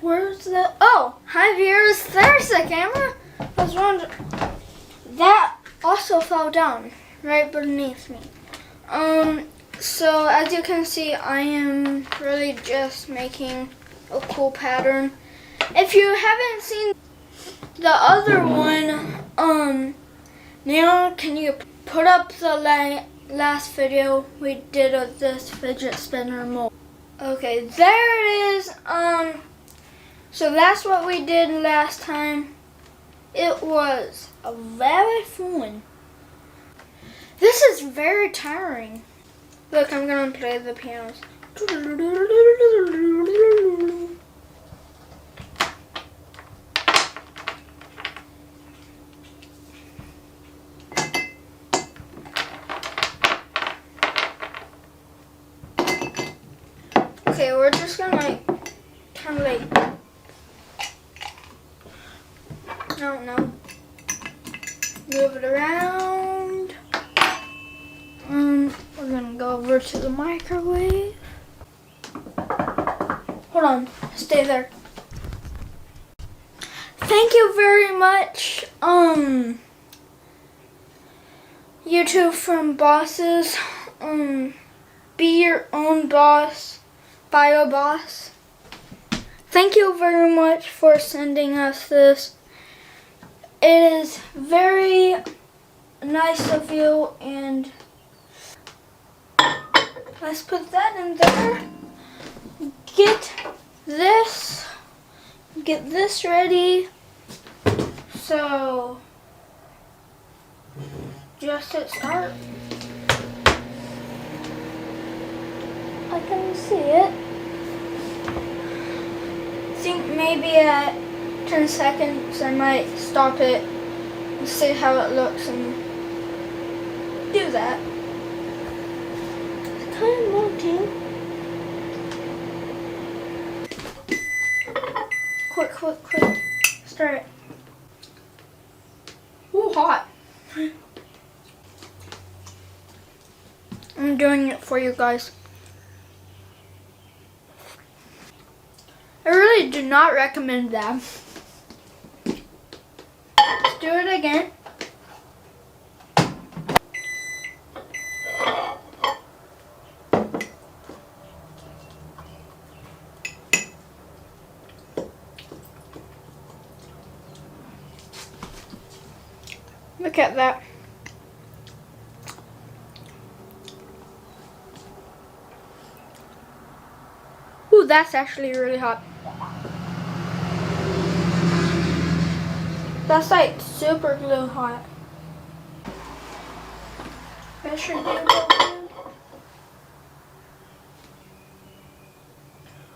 Where's the... Oh, hi viewers. There's the camera. I was wondering... That also fell down right beneath me. So as you can see, I am really just making a cool pattern. If you haven't seen the other one, Neil, can you put up the last video we did of this fidget spinner mold? Okay, there it is. So that's what we did last time. It was a very fun. This is very tiring. Look, I'm gonna play the pianos. Okay, we're just gonna kind of I don't know, move it around. We're gonna go over to the microwave. Hold on, stay there. Thank you very much, YouTube from Bosses. Be your own boss, bio boss. Thank you very much for sending us this. It is very nice of you, and let's put that in there. Get this ready. So just hit start. I can see it. I think maybe at 10 seconds I might stop it and see how it looks and do that. It's kind of melting. Quick. Start it. Ooh, hot. I'm doing it for you guys. I really do not recommend that. Let's do it again. Look at that. Ooh, that's actually really hot. That's like super glue hot. That should be good.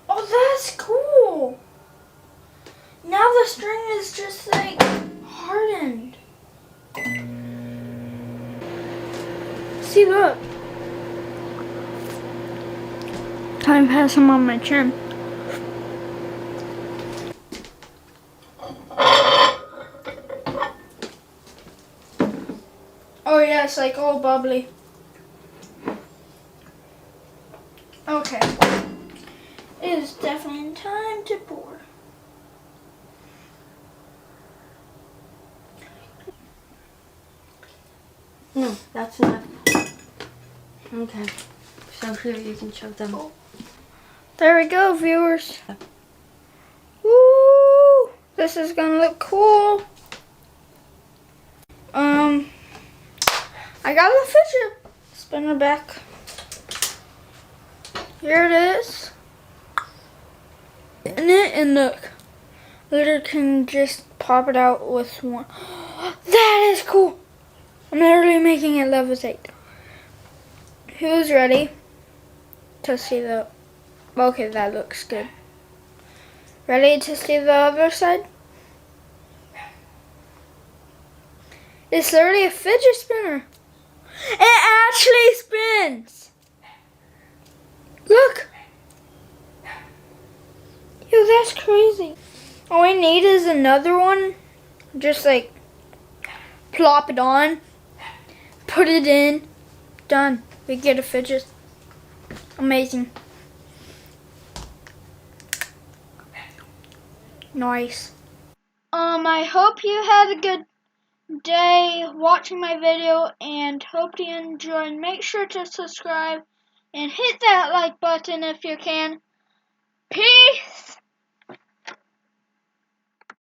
Oh, that's cool. Now the string is just like hardened. See, look. Time has some on my chin. Oh yeah, it's like all bubbly. Okay. It is definitely time to pour. No, that's enough. Okay. So here you can show them. Oh. There we go, viewers. Woo! This is gonna look cool. I got a fidget spinner back. Here it is. And look, literally can just pop it out with one. That is cool. I'm literally making it levitate. Who's ready to see the... Okay, that looks good. Ready to see the other side? It's literally a fidget spinner. It actually spins. Look. Yo, that's crazy. All we need is another one. Just like plop it on, put it in, done. We get a fidget. Amazing. Nice. I hope you had a good day watching my video and hope you enjoyed. Make sure to subscribe and hit that like button if you can. Peace!